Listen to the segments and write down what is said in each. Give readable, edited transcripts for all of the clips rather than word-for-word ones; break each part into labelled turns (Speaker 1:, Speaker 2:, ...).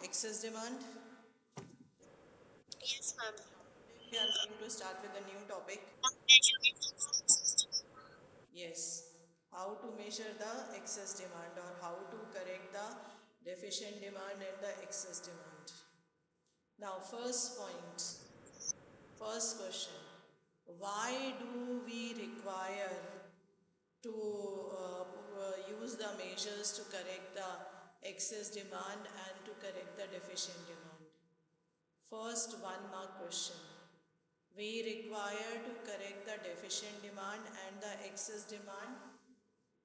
Speaker 1: excess demand.
Speaker 2: Yes, ma'am.
Speaker 1: Today we are going to start with a new topic. Yes, how to measure the excess demand or how to correct the deficient demand and the excess demand. Now, first point, first question. Why do we require to use the measures to correct the excess demand and to correct the deficient demand? First one mark question. We require to correct the deficient demand and the excess demand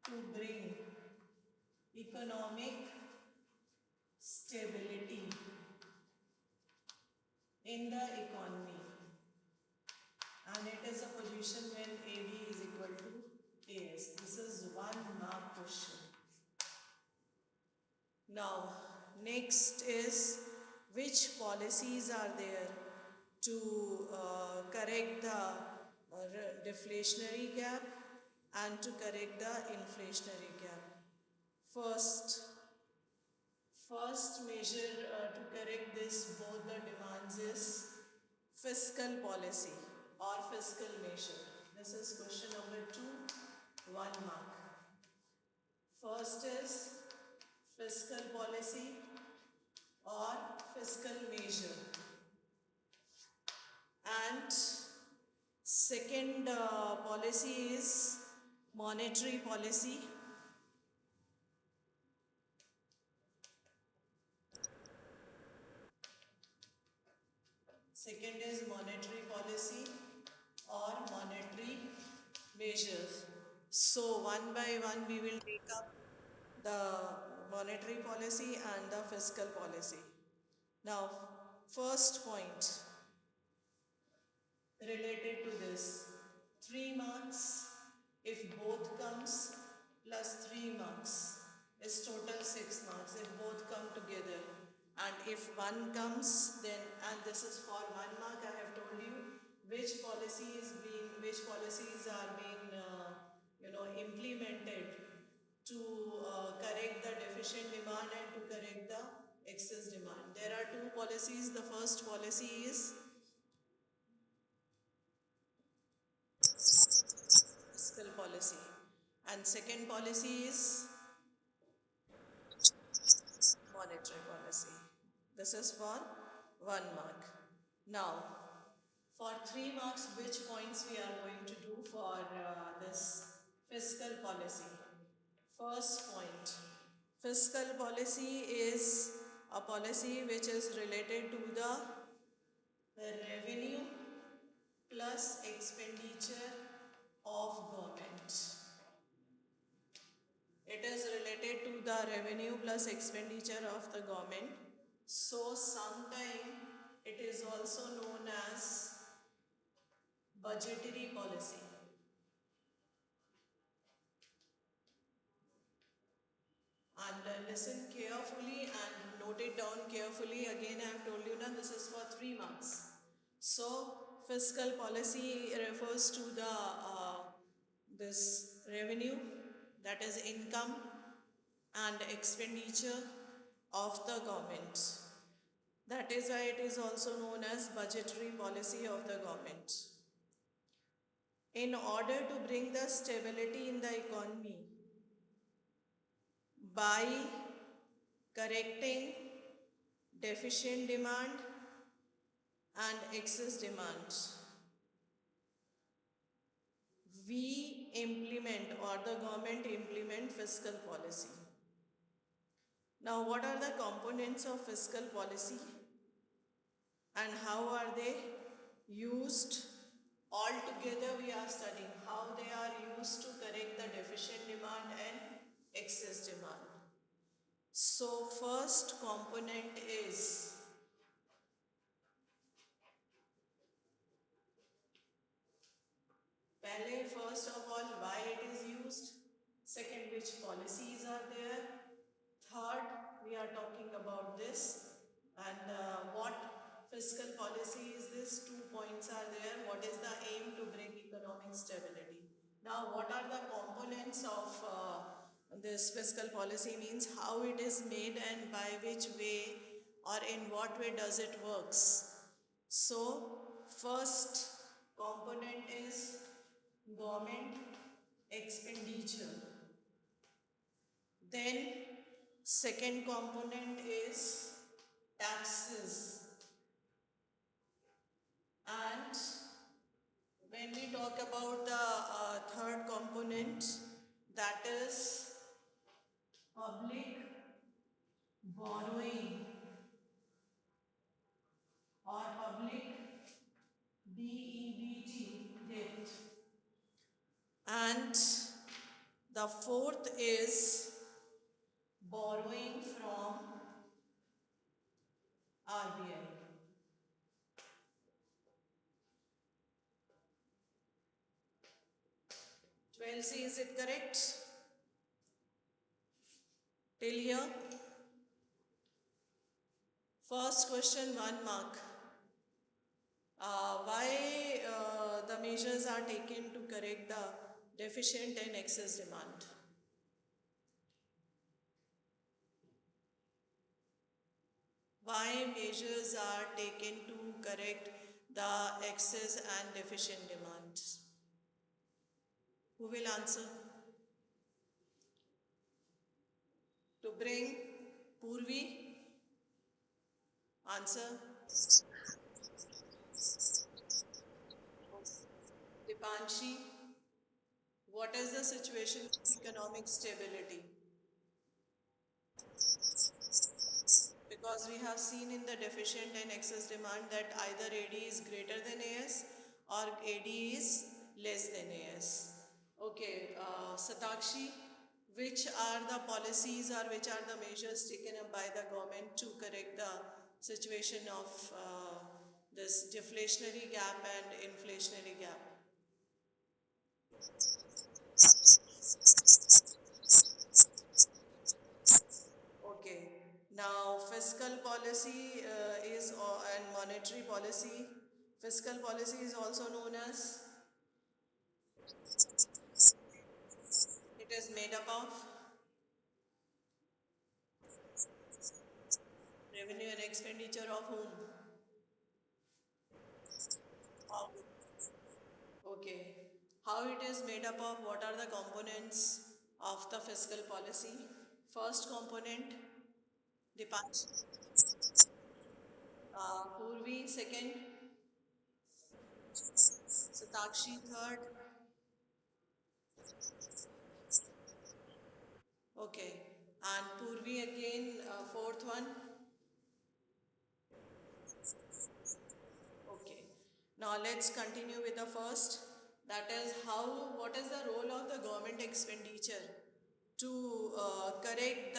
Speaker 1: to bring economic stability in the economy, and it is a position when AD is equal to AS. This is one mark question. Now, next is which policies are there to correct the deflationary gap and to correct the inflationary gap. First, first measure to correct this both the demands is fiscal policy or fiscal measure. This is question number 2, 1 mark. First is fiscal policy or fiscal measure, and second policy is monetary policy. Second is monetary policy or monetary measures. So one by one we will take up the monetary policy and the fiscal policy. Now, first point related to this, 3 marks if both comes plus 3 marks is total 6 marks if both come together, and if one comes then, and this is for 1 mark, I have told you which policies are being implemented to correct the deficient demand and to correct the excess demand. There are two policies. The first policy is fiscal policy, and second policy is monetary policy. This is for 1 mark. Now, for 3 marks, which points we are going to do for this fiscal policy? First point, fiscal policy is a policy which is related to the revenue plus expenditure of government. It is related to the revenue plus expenditure of the government. So sometime it is also known as budgetary policy. And listen carefully and note it down carefully. Again, I have told you now this is for 3 months. So fiscal policy refers to the this revenue, that is income and expenditure of the government. That is why it is also known as budgetary policy of the government. In order to bring the stability in the economy by correcting deficient demand and excess demand, we implement or the government implement fiscal policy. Now, what are the components of fiscal policy and how are they used? All together we are studying how they are used to correct the deficient demand and excess demand. So first component is first of all why it is used, second which policies are there, third we are talking about this, and what fiscal policy is this, 2 points are there, what is the aim to bring economic stability. Now what are the components of this fiscal policy, means how it is made and by which way or in what way does it works? So, first component is government expenditure. Then, second component is taxes. And when we talk about the third component, that is public borrowing or public debt. And the fourth is borrowing from RBI. 12C, is it correct? Till here? First question, 1 mark. Why the measures are taken to correct the deficient and excess demand? Why measures are taken to correct the excess and deficient demand? Who will answer? To bring Purvi, answer. Dipanshi, what is the situation of economic stability? Because we have seen in the deficient and excess demand that either AD is greater than AS or AD is less than AS. Okay, Satakshi, which are the policies or which are the measures taken up by the government to correct the situation of this deflationary gap and inflationary gap? Okay. Now, fiscal policy and monetary policy. Fiscal policy is also known as, it is made up of revenue and expenditure of whom? Of, okay. How it is made up of? What are the components of the fiscal policy? First component, Dipansh. Purvi, second. Satakshi, third. Okay. And Purvi again, fourth one. Okay. Now let's continue with the first. That is what is the role of the government expenditure to correct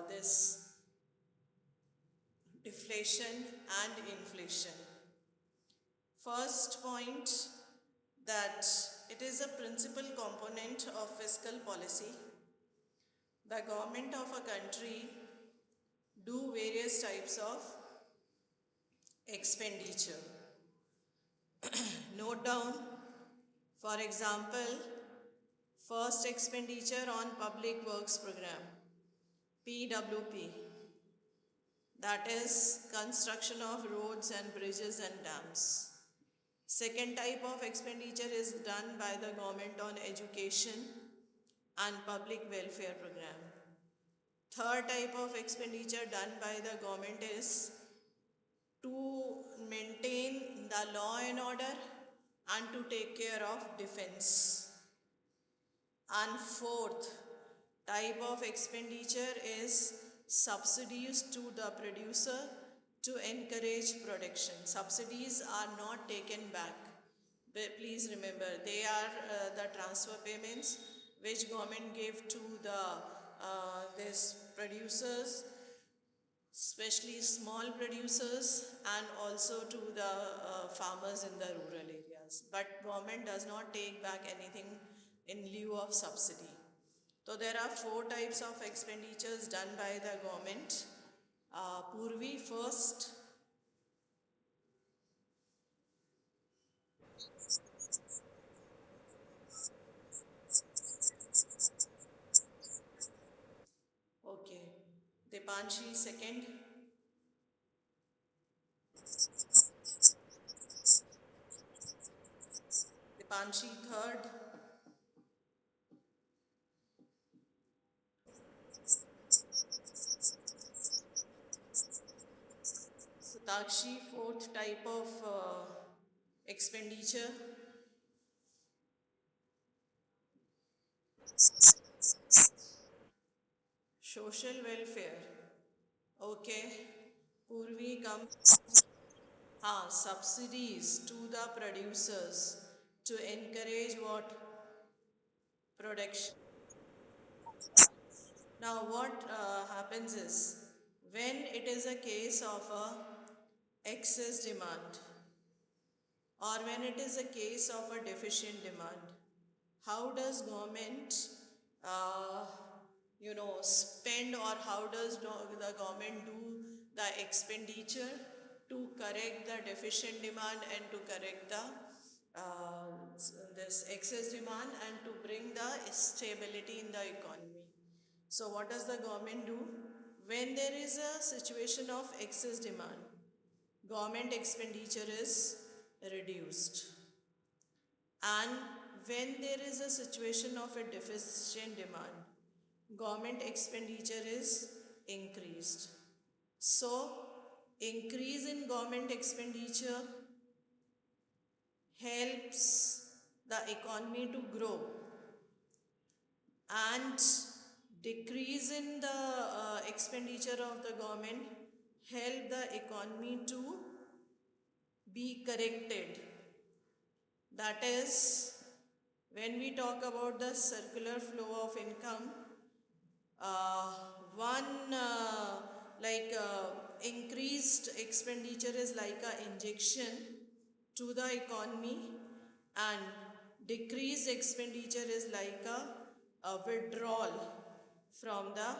Speaker 1: this deflation and inflation. First point, that it is a principal component of fiscal policy. The government of a country do various types of expenditure. Note down, for example, first expenditure on public works program, PWP, that is construction of roads and bridges and dams. Second type of expenditure is done by the government on education and public welfare program. Third type of expenditure done by the government is to maintain the law and order and to take care of defense. And fourth type of expenditure is subsidies to the producer to encourage production. Subsidies are not taken back. But please remember, they are the transfer payments which government gave to the this producers, especially small producers, and also to the farmers in the rural areas. But government does not take back anything in lieu of subsidy. So there are four types of expenditures done by the government. Purvi first. Okay. Dipanshi second. Panchi third, Satakshi fourth type of expenditure, social welfare. Okay, Purvi comes, subsidies to the producers to encourage what? Production. Now, what happens is when it is a case of a excess demand or when it is a case of a deficient demand, how does government, uh, spend, or how does the government do the expenditure to correct the deficient demand and to correct the this excess demand and to bring the stability in the economy? So what does the government do when there is a situation of excess demand? Government expenditure is reduced, and when there is a situation of a deficient demand, government expenditure is increased. So, increase in government expenditure helps the economy to grow, and decrease in the expenditure of the government help the economy to be corrected. That is, when we talk about the circular flow of income, uh, one increased expenditure is like a injection to the economy, and decreased expenditure is like a withdrawal from the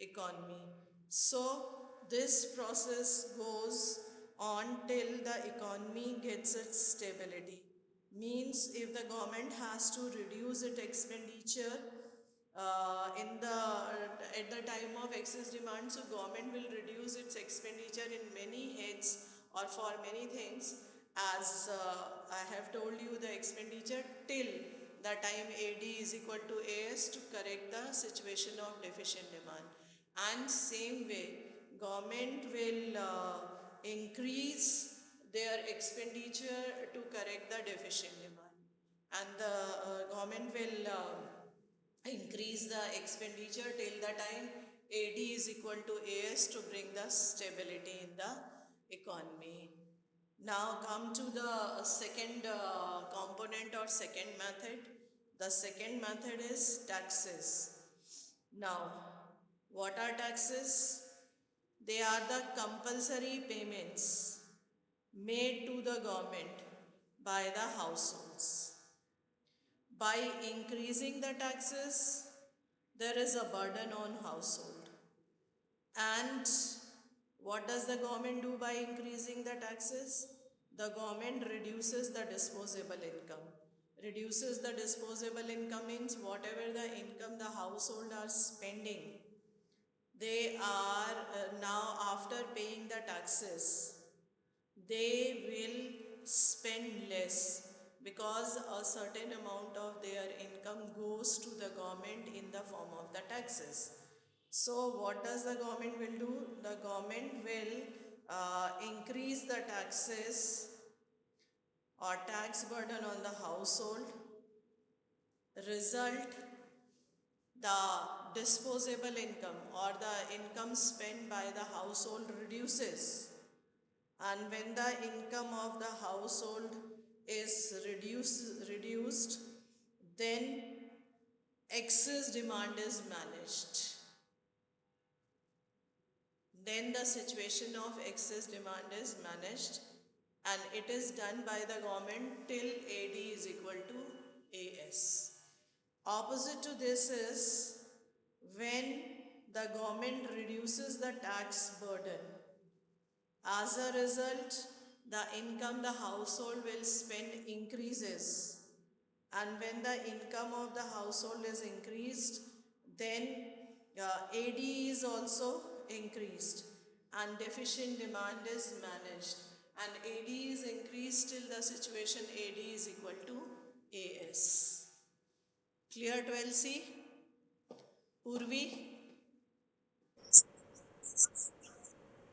Speaker 1: economy. So this process goes on till the economy gets its stability. Means if the government has to reduce its expenditure in the at the time of excess demand, so government will reduce its expenditure in many heads or for many things, as I have told you the expenditure till the time AD is equal to AS to correct the situation of deficient demand. And same way government will increase their expenditure to correct the deficient demand, and the government will increase the expenditure till the time AD is equal to AS to bring the stability in the economy. Now come to the second component or second method. The second method is taxes. Now, what are taxes? They are the compulsory payments made to the government by the households. By increasing the taxes, there is a burden on household. And what does the government do by increasing the taxes? The government reduces the disposable income. Reduces the disposable income means whatever the income the household are spending, they are now after paying the taxes, they will spend less because a certain amount of their income goes to the government in the form of the taxes. So what does the government will do? The government will increase the taxes or tax burden on the household. Result, the disposable income or the income spent by the household reduces, and when the income of the household is reduced, then excess demand is managed. Then the situation of excess demand is managed, and it is done by the government till AD is equal to AS. Opposite to this is when the government reduces the tax burden. As a result, the income the household will spend increases. And when the income of the household is increased, then AD is also increased and deficient demand is managed. And AD is increased till the situation AD is equal to AS. Clear 12C? Purvi?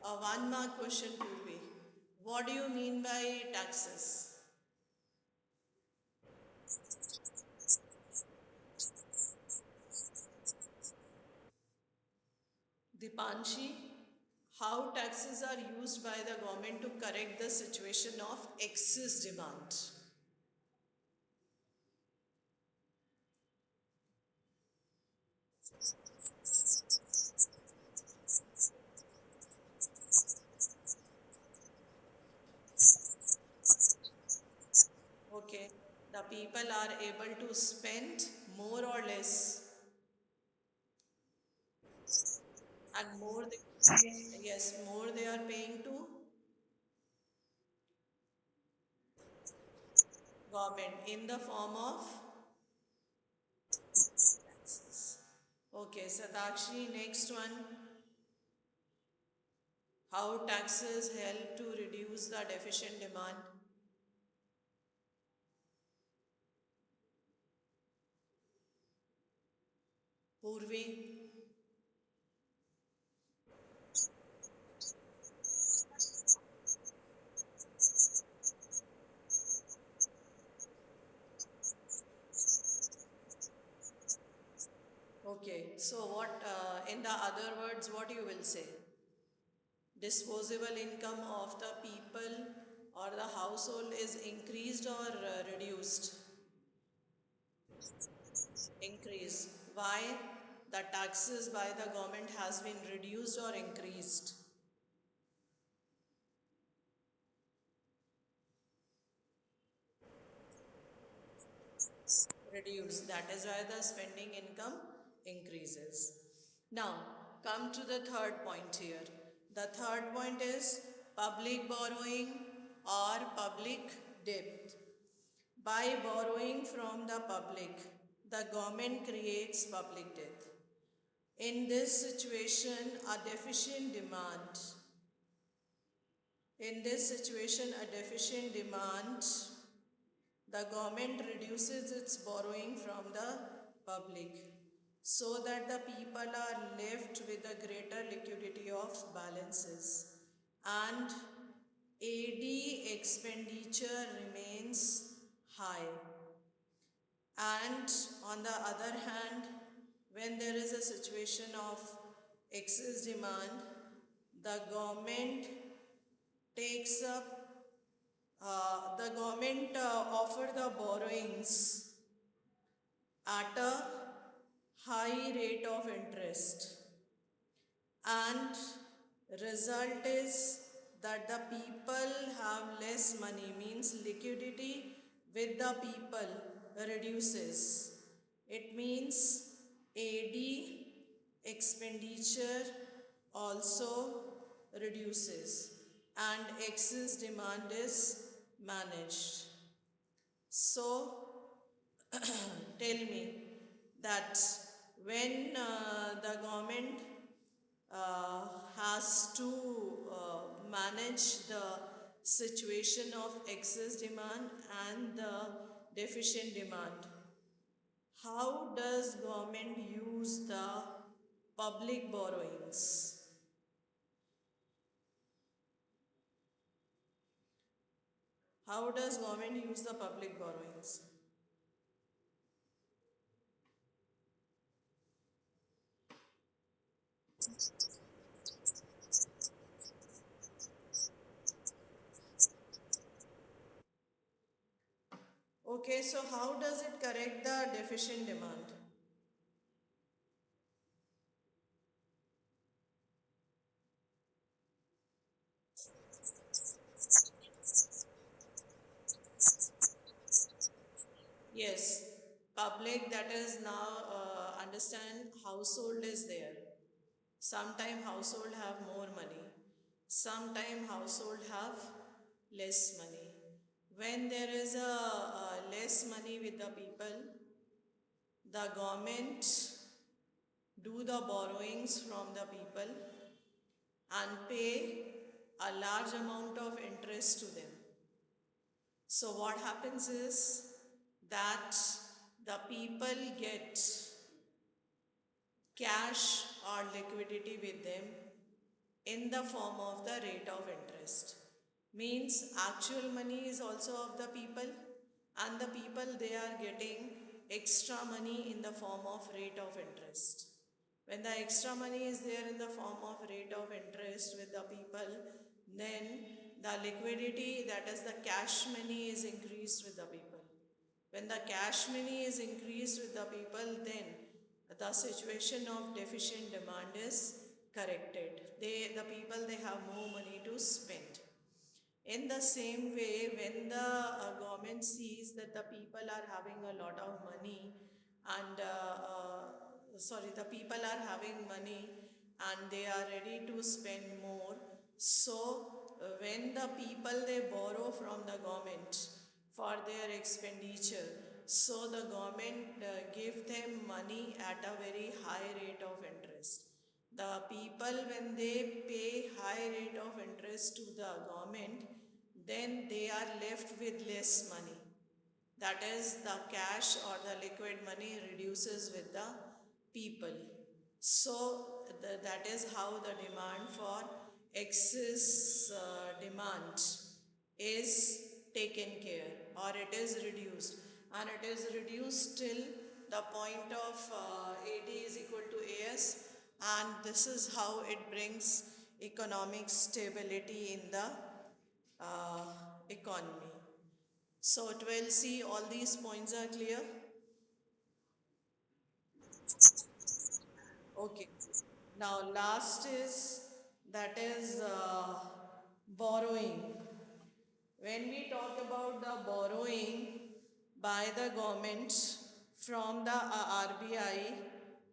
Speaker 1: A 1 mark question, Purvi. What do you mean by taxes? Dipanshi, how taxes are used by the government to correct the situation of excess demand? Okay, the people are able to spend more or less, and more they, yes, more they are paying to government in the form of taxes. Okay, Satakshi, next one. How taxes help to reduce the deficient demand? Purvi. Okay, so what, in the other words, what you will say? Disposable income of the people or the household is increased or reduced? Increase. Why? The taxes by the government has been reduced or increased? Reduced. That is why the spending income increases. Now, come to the third point here. The third point is public borrowing or public debt. By borrowing from the public, the government creates public debt. In this situation, a deficient demand. In this situation, a deficient demand, the government reduces its borrowing from the public so that the people are left with a greater liquidity of balances and AD expenditure remains high. And on the other hand, when there is a situation of excess demand, the government takes up, the government offer the borrowings at a high rate of interest, and result is that the people have less money, means liquidity with the people reduces. It means AD expenditure also reduces and excess demand is managed. So tell me that when the government uh, has to manage the situation of excess demand and the deficient demand, how does government use the public borrowings? How does government use the public borrowings? Okay, so how does it correct the deficient demand? Yes, public, that is now understand household is there. Sometime household have more money. Sometime household have less money. When there is a less money with the people, the government do the borrowings from the people and pay a large amount of interest to them. So what happens is that the people get cash or liquidity with them in the form of the rate of interest. Means actual money is also of the people, and the people they are getting extra money in the form of rate of interest. When the extra money is there in the form of rate of interest with the people, then the liquidity, that is the cash money, is increased with the people. When the cash money is increased with the people, then the situation of deficient demand is corrected. The people they have more money to spend. In the same way, when the government sees that the people are having a lot of money and the people are having money and they are ready to spend more. So, when the people they borrow from the government for their expenditure, so the government give them money at a very high rate of interest. The people, when they pay high rate of interest to the government, then they are left with less money. That is, the cash or the liquid money reduces with the people. So that is how the demand for excess demand is taken care, or it is reduced, and it is reduced till the point of AD is equal to AS, and this is how it brings economic stability in the uh, economy. So 12C, all these points are clear? Okay. Now last is, that is borrowing. When we talk about the borrowing by the government from the RBI,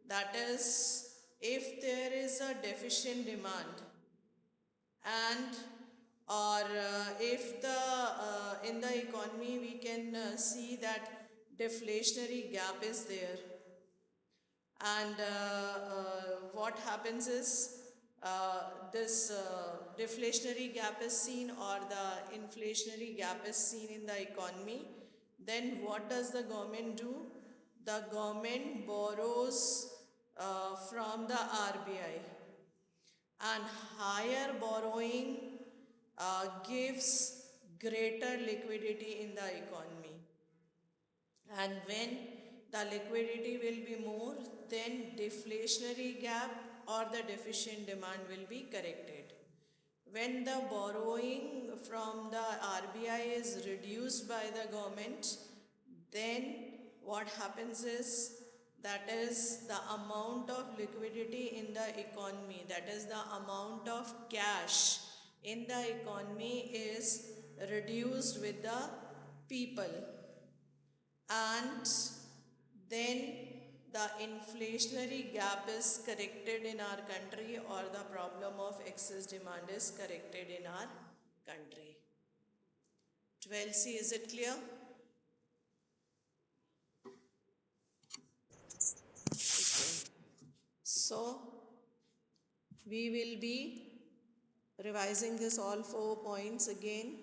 Speaker 1: that is, if there is a deficient demand, and or if the in the economy we can see that deflationary gap is there, and what happens is this deflationary gap is seen, or the inflationary gap is seen in the economy, then what does the government do? The government borrows from the RBI, and higher borrowing gives greater liquidity in the economy. And when the liquidity will be more, then deflationary gap or the deficient demand will be corrected. When the borrowing from the RBI is reduced by the government, then what happens is, that is the amount of liquidity in the economy, that is the amount of cash in the economy is reduced with the people, and then the inflationary gap is corrected in our country, or the problem of excess demand is corrected in our country. 12C, is it clear? So we will be revising this all 4 points again.